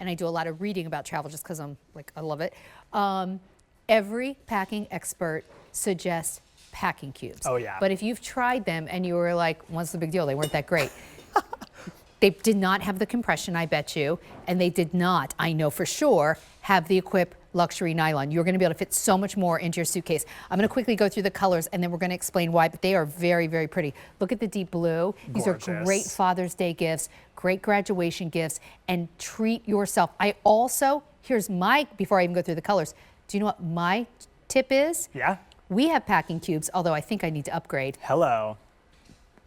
and I do a lot of reading about travel just because I'm like, I love it. Every packing expert suggests packing cubes. Oh yeah. But if you've tried them and you were like, what's the big deal? They weren't that great. They did not have the compression, I bet you, and they did not, I know for sure, have the QVC luxury nylon. You're gonna be able to fit so much more into your suitcase. I'm gonna quickly go through the colors and then we're gonna explain why, but they are very, very pretty. Look at the deep blue. These Gorgeous. are great Father's Day gifts, great graduation gifts, and treat yourself. I also, here's my, before I even go through the colors, do you know what my tip is? Yeah. We have packing cubes, although I think I need to upgrade. Hello.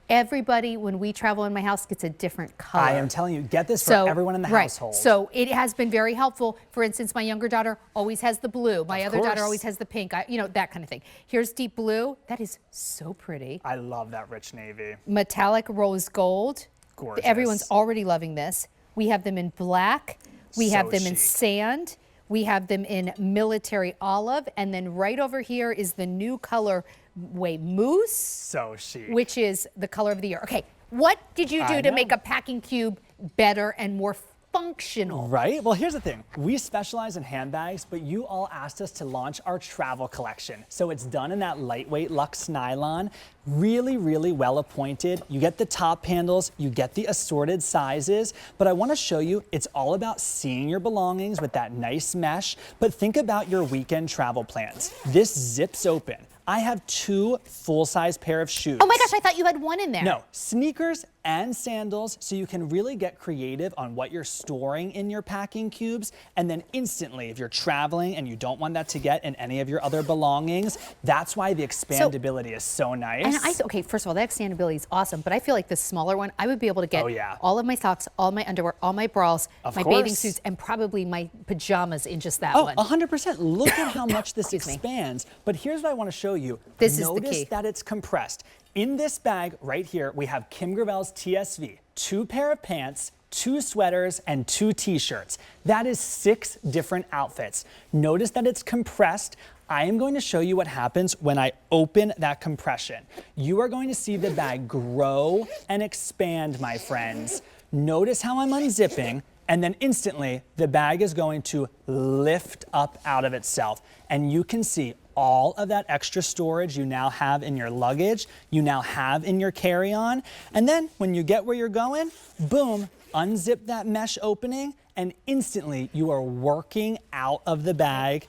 Everybody, when we travel in my house, gets a different color. I am telling you, get this for everyone in the household. So it has been very helpful. For instance, my younger daughter always has the blue. My other daughter always has the pink. You know, that kind of thing. Here's deep blue. That is so pretty. I love that rich navy. Metallic rose gold. Gorgeous. Everyone's already loving this. We have them in black. We have them in chic. sand. We have them in military olive. And then right over here is the new color mousse. So chic. Which is the color of the year. Okay, what did you do to make a packing cube better and more functional? Right? Well, here's the thing. We specialize in handbags, but you all asked us to launch our travel collection. So it's done in that lightweight luxe nylon, really, really well appointed. You get the top handles, you get the assorted sizes, but I want to show you it's all about seeing your belongings with that nice mesh. But think about your weekend travel plans. This zips open. I have 2 full-size pair of shoes. Oh my gosh, I thought you had one in there. No, sneakers and sandals, so you can really get creative on what you're storing in your packing cubes. And then instantly, if you're traveling and you don't want that to get in any of your other belongings, that's why the expandability is so nice. And okay, first of all, that expandability is awesome, but I feel like the smaller one, I would be able to get all of my socks, all my underwear, all my bras, my bathing suits, and probably my pajamas in just that one. 100%. Look at how much this expands. But here's what I want to show you. This is the key. Notice that it's compressed. In this bag right here, we have Kim Gravel's TSV, 2 pair of pants, 2 sweaters, and 2 t-shirts. That is 6 different outfits. Notice that it's compressed. I am going to show you what happens when I open that compression. You are going to see the bag grow and expand, my friends. Notice how I'm unzipping, and then instantly the bag is going to lift up out of itself. And you can see all of that extra storage you now have in your luggage, you now have in your carry-on. And then when you get where you're going, boom, unzip that mesh opening, and instantly you are working out of the bag.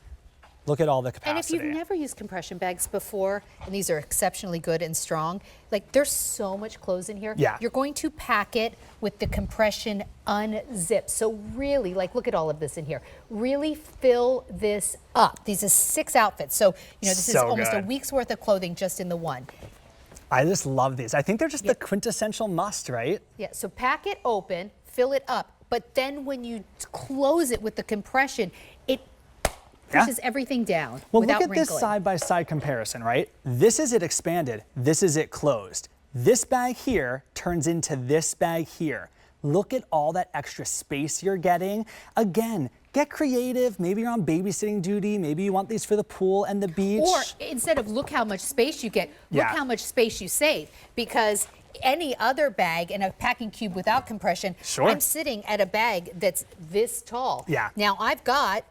Look at all the capacity. And if you've never used compression bags before, and these are exceptionally good and strong, like there's so much clothes in here. Yeah. You're going to pack it with the compression unzipped. So really, like look at all of this in here. Really fill this up. These are 6 outfits. So, you know, this is almost a week's worth of clothing just in the one. I just love these. I think they're just the quintessential must, right? Yeah, so pack it open, fill it up, but then when you close it with the compression, it pushes everything down Well, without look at this wrinkling. side-by-side comparison, right? This is it expanded, this is it closed. This bag here turns into this bag here. Look at all that extra space you're getting. Again, get creative. Maybe you're on babysitting duty. Maybe you want these for the pool and the beach. Or instead of look how much space you get, look how much space you save. Because any other bag in a packing cube without compression, I'm sitting at a bag that's this tall. Yeah. Now I've got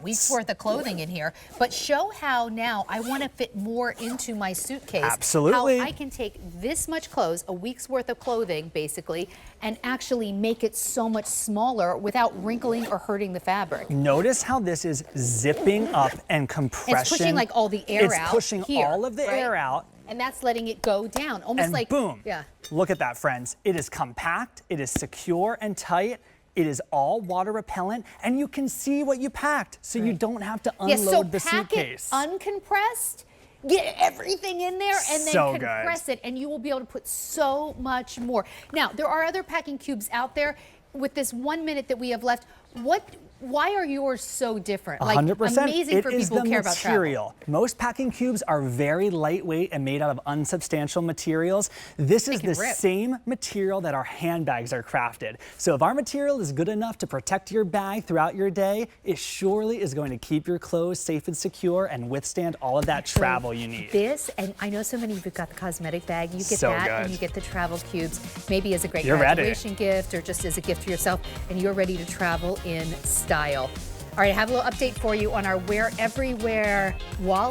week's worth of clothing in here, but show how now I want to fit more into my suitcase. Absolutely. How I can take this much clothes, a week's worth of clothing basically, and actually make it so much smaller without wrinkling or hurting the fabric. Notice how this is zipping up and compression. It's pushing like all the air out. It's pushing here, all of the air out. And that's letting it go down, almost and like boom. Yeah. Look at that, friends. It is compact, it is secure and tight. It is all water repellent, and you can see what you packed, so you don't have to unload the suitcase. So pack it uncompressed, get everything in there, and then compress it, and you will be able to put so much more. Now, there are other packing cubes out there. With this 1 minute that we have left, why are yours so different? 100%. Like, amazing for people who care about travel. Most packing cubes are very lightweight and made out of unsubstantial materials. This is the same material that our handbags are crafted. So if our material is good enough to protect your bag throughout your day, it surely is going to keep your clothes safe and secure and withstand all of that travel you need. This, and I know so many of you got the cosmetic bag, you get that and you get the travel cubes, maybe as a great graduation gift or just as a gift to yourself, and you're ready to travel in style. All right, I have a little update for you on our Wear Everywhere wall